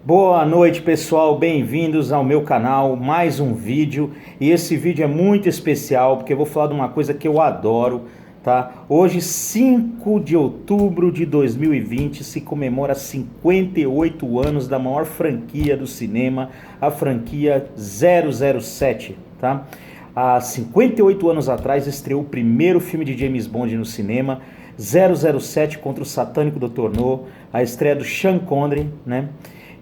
Boa noite, pessoal, bem-vindos ao meu canal, mais um vídeo. E esse vídeo é muito especial porque eu vou falar de uma coisa que eu adoro, tá? Hoje, 5 de outubro de 2020, se comemora 58 anos da maior franquia do cinema, a franquia 007, tá? Há 58 anos atrás estreou o primeiro filme de James Bond no cinema, 007 contra o satânico Dr. No, a estreia do Sean Connery, né?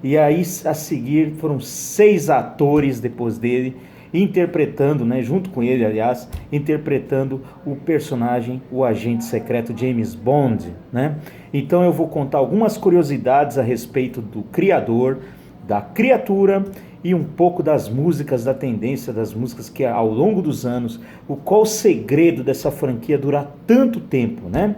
E aí a seguir foram 6 atores depois dele, interpretando, né, junto com ele, aliás, interpretando o personagem, o agente secreto James Bond, né? Então eu vou contar algumas curiosidades a respeito do criador, da criatura e um pouco das músicas, da tendência das músicas que ao longo dos anos, qual o segredo dessa franquia durar tanto tempo, né?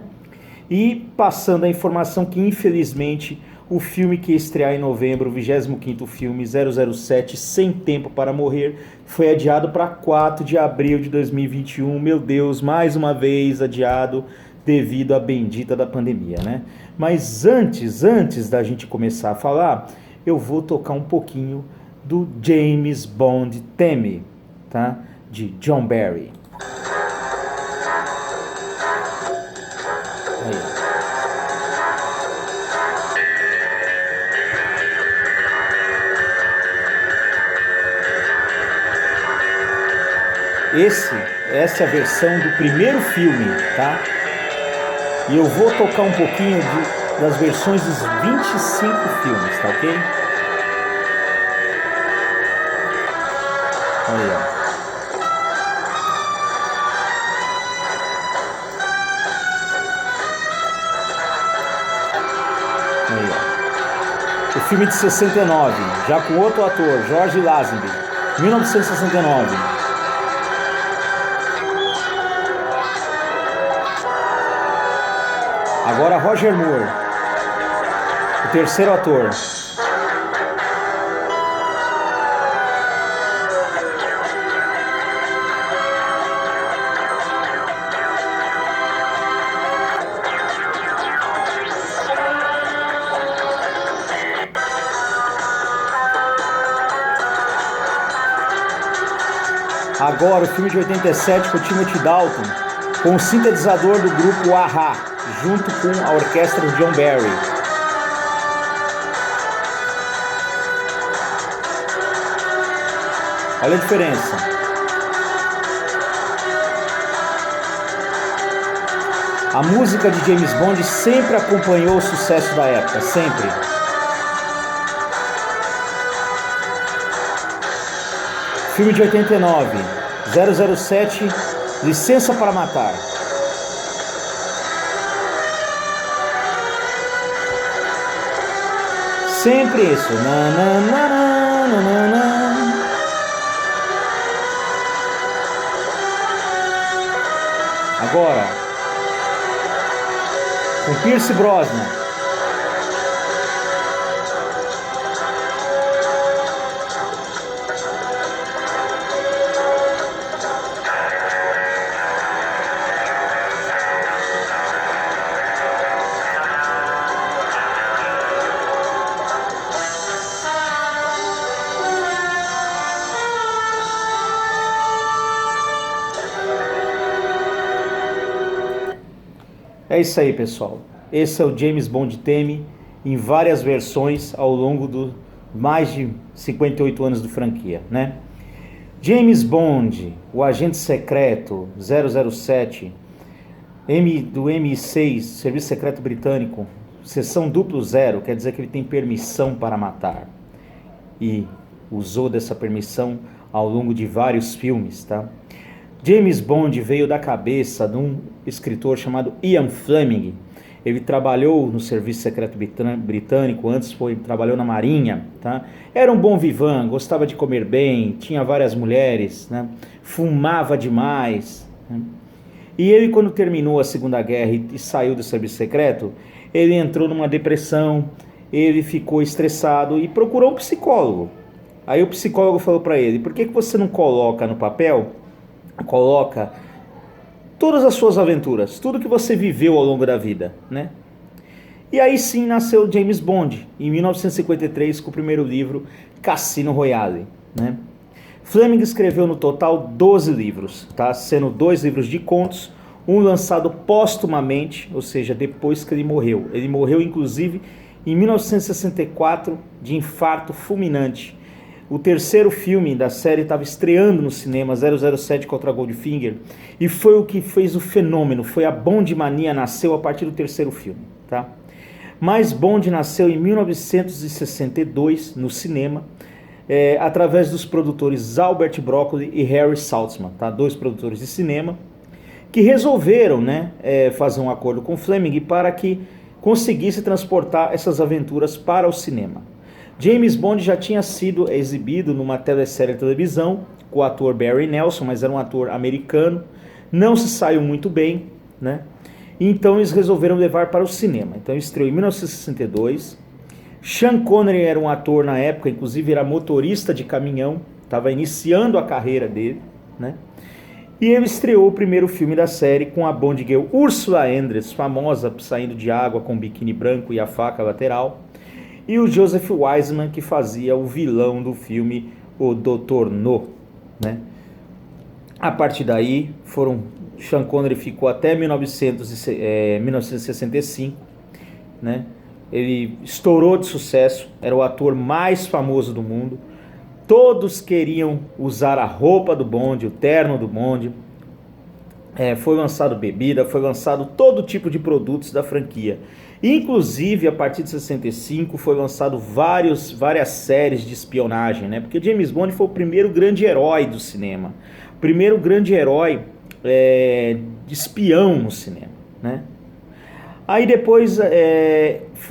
E passando a informação que infelizmente o filme que ia estrear em novembro, o 25º filme 007, Sem Tempo para Morrer, foi adiado para 4 de abril de 2021. Meu Deus, mais uma vez adiado devido à bendita da pandemia, né? Mas antes da gente começar a falar, eu vou tocar um pouquinho do James Bond Theme, tá? De John Barry. Aí. Essa é a versão do primeiro filme, tá? E eu vou tocar um pouquinho das versões dos 25 filmes, tá ok? Aí, ó. Aí, ó. O filme de 69, já com outro ator, George Lazenby, 1969. Agora Roger Moore, o terceiro ator. Agora o filme de 87 com Timothy Dalton, com o sintetizador do grupo A-ha, junto com a orquestra de John Barry. Olha a diferença. A música de James Bond sempre acompanhou o sucesso da época, sempre. Filme de 89, 007, Licença para Matar. Sempre isso. Na, na, na, na, na, na. Agora, com Pierce Brosnan. É isso aí, pessoal. Esse é o James Bond Theme em várias versões ao longo do mais de 58 anos de franquia, né? James Bond, o agente secreto 007, do MI6, Serviço Secreto Britânico, seção 00, quer dizer que ele tem permissão para matar. E usou dessa permissão ao longo de vários filmes, tá? James Bond veio da cabeça de um escritor chamado Ian Fleming. Ele trabalhou no Serviço Secreto Britânico, antes trabalhou na Marinha, tá? Era um bom vivan, gostava de comer bem, tinha várias mulheres, né? Fumava demais, né? E ele, quando terminou a Segunda Guerra e saiu do Serviço Secreto, ele entrou numa depressão, ele ficou estressado e procurou um psicólogo. Aí o psicólogo falou para ele: por que você não coloca no papel, coloca todas as suas aventuras, tudo que você viveu ao longo da vida, né? E aí sim nasceu James Bond, em 1953, com o primeiro livro, Cassino Royale, né? Fleming escreveu no total 12 livros, tá? Sendo 2 livros de contos, um lançado póstumamente, ou seja, depois que ele morreu. Ele morreu, inclusive, em 1964, de infarto fulminante. O terceiro filme da série estava estreando no cinema, 007 contra Goldfinger, e foi o que fez o fenômeno, foi a Bond mania, nasceu a partir do terceiro filme, tá? Mas Bond nasceu em 1962 no cinema, através dos produtores Albert Broccoli e Harry Saltzman, tá? 2 produtores de cinema, que resolveram, né, fazer um acordo com Fleming para que conseguisse transportar essas aventuras para o cinema. James Bond já tinha sido exibido numa telesérie de televisão com o ator Barry Nelson, mas era um ator americano, não se saiu muito bem, né? Então eles resolveram levar para o cinema. Então estreou em 1962. Sean Connery era um ator na época, inclusive era motorista de caminhão, estava iniciando a carreira dele, né? E ele estreou o primeiro filme da série com a Bond Girl Ursula Andress, famosa saindo de água com o biquíni branco e a faca lateral, e o Joseph Wiseman, que fazia o vilão do filme, o Dr. No, né? A partir daí, Sean Connery ficou até 1965, né? Ele estourou de sucesso, era o ator mais famoso do mundo. Todos queriam usar a roupa do Bond, o terno do Bond. Foi lançado bebida, foi lançado todo tipo de produtos da franquia. Inclusive, a partir de 65, foi lançado várias séries de espionagem, né? Porque James Bond foi o primeiro grande herói do cinema. O primeiro grande herói de espião no cinema, né? Aí depois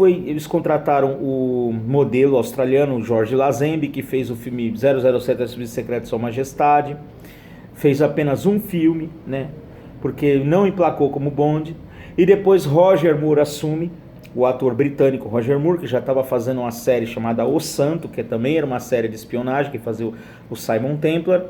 eles contrataram o modelo australiano George Lazenby, que fez o filme 007 Serviço Secreto de Sua Majestade. Fez apenas um filme, né? Porque não emplacou como Bond. E depois Roger Moore assume, o ator britânico Roger Moore, que já estava fazendo uma série chamada O Santo, que também era uma série de espionagem, que fazia o Simon Templar.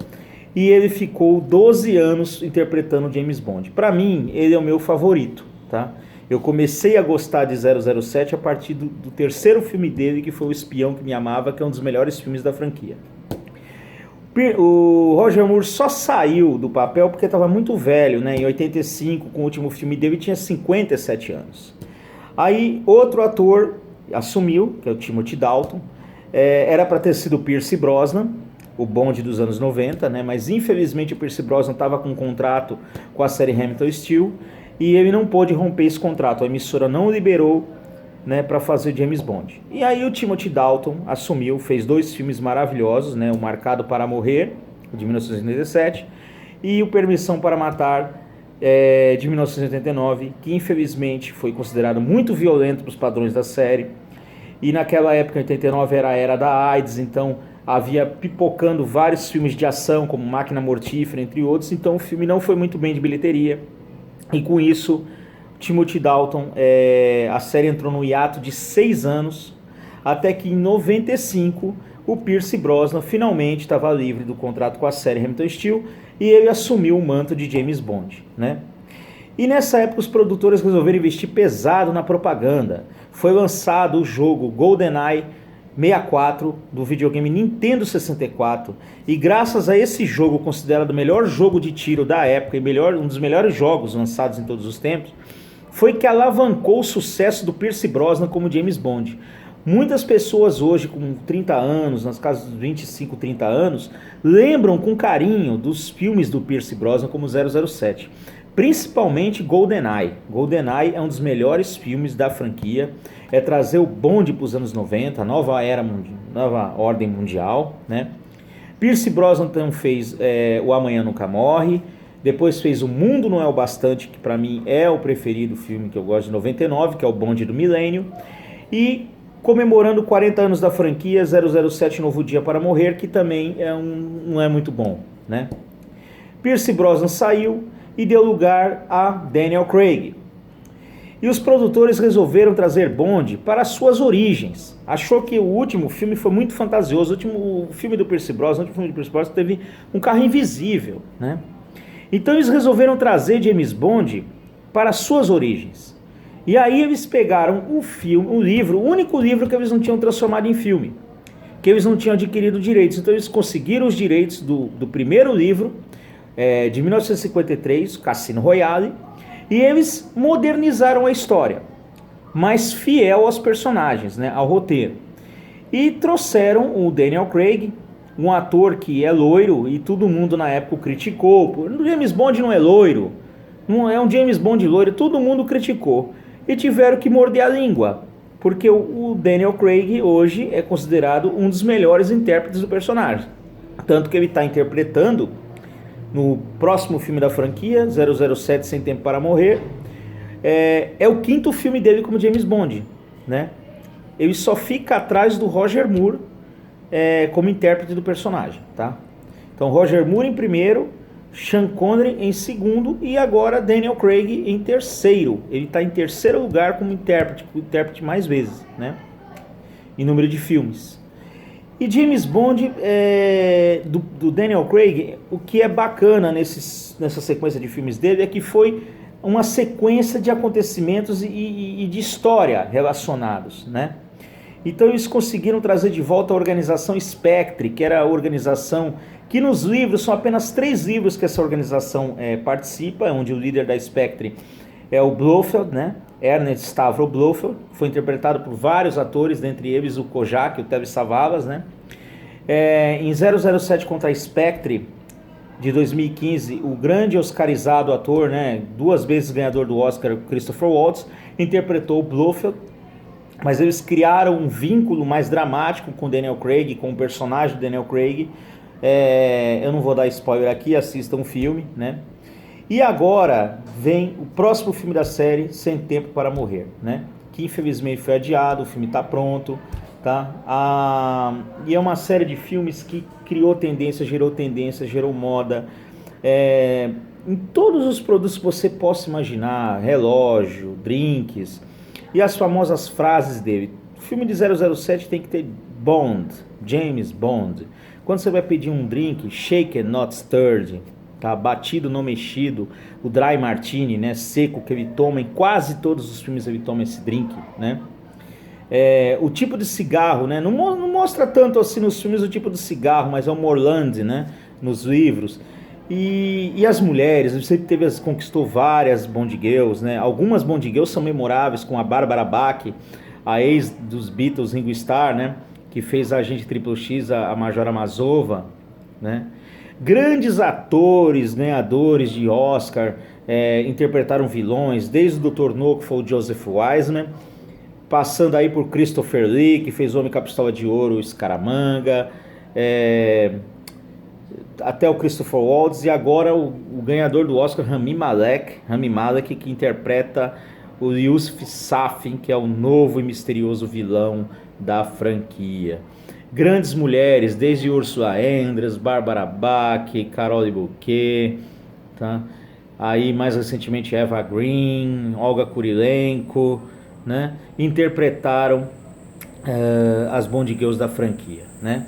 E ele ficou 12 anos interpretando James Bond. Para mim, ele é o meu favorito, tá? Eu comecei a gostar de 007 a partir do terceiro filme dele, que foi O Espião que Me Amava, que é um dos melhores filmes da franquia. O Roger Moore só saiu do papel porque estava muito velho, né? Em 85, com o último filme dele, tinha 57 anos. Aí outro ator assumiu, que é o Timothy Dalton. Era para ter sido Pierce Brosnan, o Bond dos anos 90, né? Mas infelizmente o Pierce Brosnan estava com um contrato com a série Hamilton Steel e ele não pôde romper esse contrato. A emissora não liberou, né, para fazer James Bond. E aí o Timothy Dalton assumiu, fez 2 filmes maravilhosos, né? O Marcado para Morrer, de 1987, e o Permissão para Matar, de 1989, que infelizmente foi considerado muito violento para os padrões da série. E naquela época, em 89, era a era da AIDS, então havia pipocando vários filmes de ação, como Máquina Mortífera, entre outros, então o filme não foi muito bem de bilheteria. E com isso, Timothy Dalton, a série entrou no hiato de 6 anos, até que em 95 o Pierce Brosnan finalmente estava livre do contrato com a série Hamilton Steel e ele assumiu o manto de James Bond, né? E nessa época os produtores resolveram investir pesado na propaganda. Foi lançado o jogo GoldenEye 64 do videogame Nintendo 64 e graças a esse jogo, considerado o melhor jogo de tiro da época e um dos melhores jogos lançados em todos os tempos, foi que alavancou o sucesso do Pierce Brosnan como James Bond. Muitas pessoas hoje com 30 anos, nas casas dos 25, 30 anos, lembram com carinho dos filmes do Pierce Brosnan como 007. Principalmente GoldenEye. GoldenEye é um dos melhores filmes da franquia. É trazer o Bond para os anos 90, a nova ordem mundial, né? Pierce Brosnan então fez O Amanhã Nunca Morre. Depois fez O Mundo Não É o Bastante, que para mim é o preferido filme que eu gosto, de 99, que é o Bond do Milênio. E comemorando 40 anos da franquia, 007 Novo Dia para Morrer, que também não é muito bom, né? Pierce Brosnan saiu e deu lugar a Daniel Craig. E os produtores resolveram trazer Bond para as suas origens. Achou que o último filme foi muito fantasioso. O filme do Pierce Brosnan, teve um carro invisível, né? Então eles resolveram trazer James Bond para as suas origens. E aí eles pegaram o filme, o livro, o único livro que eles não tinham transformado em filme, que eles não tinham adquirido direitos. Então eles conseguiram os direitos do primeiro livro, de 1953, Cassino Royale, e eles modernizaram a história, mas fiel aos personagens, né, ao roteiro. E trouxeram o Daniel Craig, um ator que é loiro e todo mundo na época o criticou. O James Bond não é loiro, não é um James Bond loiro, todo mundo criticou. E tiveram que morder a língua, porque o Daniel Craig hoje é considerado um dos melhores intérpretes do personagem. Tanto que ele está interpretando no próximo filme da franquia, 007 Sem Tempo para Morrer. É o quinto filme dele como James Bond, né? Ele só fica atrás do Roger Moore como intérprete do personagem, tá? Então Roger Moore em primeiro, Sean Connery em segundo e agora Daniel Craig em terceiro. Ele está em terceiro lugar como intérprete, o intérprete mais vezes, né? Em número de filmes. E James Bond, do Daniel Craig, o que é bacana nessa sequência de filmes dele é que foi uma sequência de acontecimentos e de história relacionados, né? Então eles conseguiram trazer de volta a organização Spectre, que era a organização que nos livros, são apenas 3 livros que essa organização participa, onde o líder da Spectre é o Blofeld, né? Ernest Stavro Blofeld, foi interpretado por vários atores, dentre eles o Kojak, o Telly Savalas, né? Em 007 contra a Spectre, de 2015, o grande oscarizado ator, né, 2 vezes ganhador do Oscar, Christopher Waltz, interpretou o Blofeld, mas eles criaram um vínculo mais dramático com Daniel Craig, com o personagem do Daniel Craig. Eu não vou dar spoiler aqui, assistam o filme, né? E agora vem o próximo filme da série, Sem Tempo para Morrer, né? Que infelizmente foi adiado, o filme está pronto, tá? E é uma série de filmes que criou tendência, gerou moda, em todos os produtos que você possa imaginar, relógio, drinks, e as famosas frases dele. O filme de 007 tem que ter Bond, James Bond. Quando você vai pedir um drink, shaken not stirred, tá? Batido, não mexido, o dry martini, né? Seco, que ele toma, em quase todos os filmes ele toma esse drink, né? O tipo de cigarro, né? Não mostra tanto assim nos filmes o tipo de cigarro, mas é o Morland, né? Nos livros. E as mulheres, ele sempre conquistou várias Bond Girls, né? Algumas Bond Girls são memoráveis, com a Barbara Bach, a ex dos Beatles, Ringo Starr, né? Que fez a agente Triple X, a Majora Mazova, né? Grandes atores, ganhadores de Oscar, interpretaram vilões, desde o Dr. No, que foi o Joseph Wiseman, passando aí por Christopher Lee, que fez o Homem com a Pistola de Ouro, o Scaramanga, até o Christopher Waltz, e agora o ganhador do Oscar, Rami Malek, que interpreta o Yusuf Safin, que é o novo e misterioso vilão da franquia. Grandes mulheres, desde Ursula Andress, Barbara Bach, Carole Bouquet, tá? Aí mais recentemente Eva Green, Olga Kurilenko, né? Interpretaram as Bond Girls da franquia, né?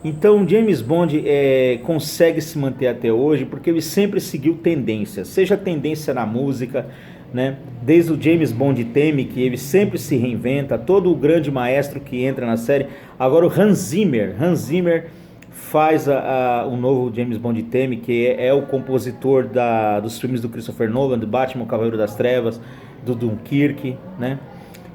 Então James Bond consegue se manter até hoje porque ele sempre seguiu tendência, seja tendência na música, né? Desde o James Bond Theme, que ele sempre se reinventa, todo o grande maestro que entra na série. Agora o Hans Zimmer faz o novo James Bond Theme, que é o compositor dos filmes do Christopher Nolan, do Batman, o Cavaleiro das Trevas, do Dunkirk, né?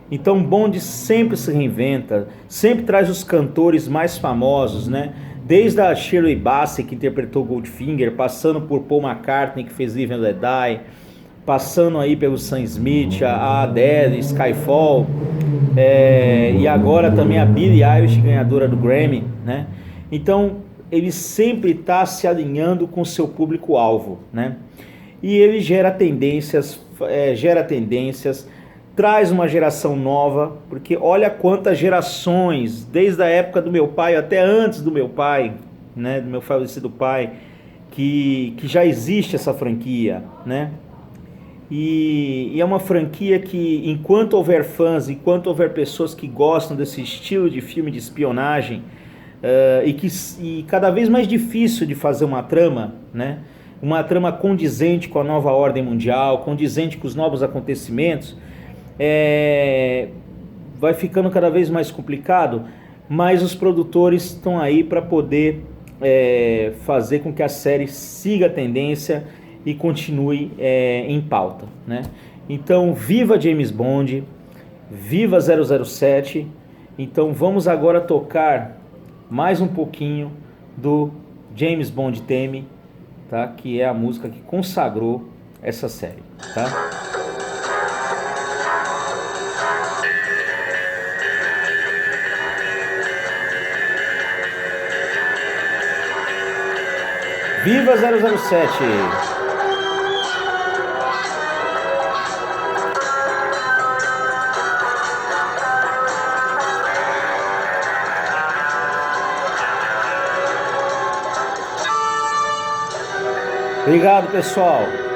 Então Bond sempre se reinventa, sempre traz os cantores mais famosos, né? Desde a Shirley Bassey, que interpretou Goldfinger, passando por Paul McCartney, que fez Live and Let Die, passando aí pelo Sam Smith, a Adele, Skyfall, e agora também a Billie Eilish, ganhadora do Grammy, né? Então ele sempre está se alinhando com o seu público-alvo, né? E ele gera tendências, traz uma geração nova, porque olha quantas gerações, desde a época do meu pai até antes do meu pai, né, do meu falecido pai, que já existe essa franquia, né? E é uma franquia que, enquanto houver fãs, enquanto houver pessoas que gostam desse estilo de filme de espionagem, e cada vez mais difícil de fazer uma trama, né? Uma trama condizente com a nova ordem mundial, condizente com os novos acontecimentos, vai ficando cada vez mais complicado, mas os produtores estão aí para poder fazer com que a série siga a tendência e continue em pauta, né? Então, viva James Bond, viva 007. Então vamos agora tocar mais um pouquinho do James Bond Theme, tá? Que é a música que consagrou essa série, tá? Viva 007! Obrigado, pessoal!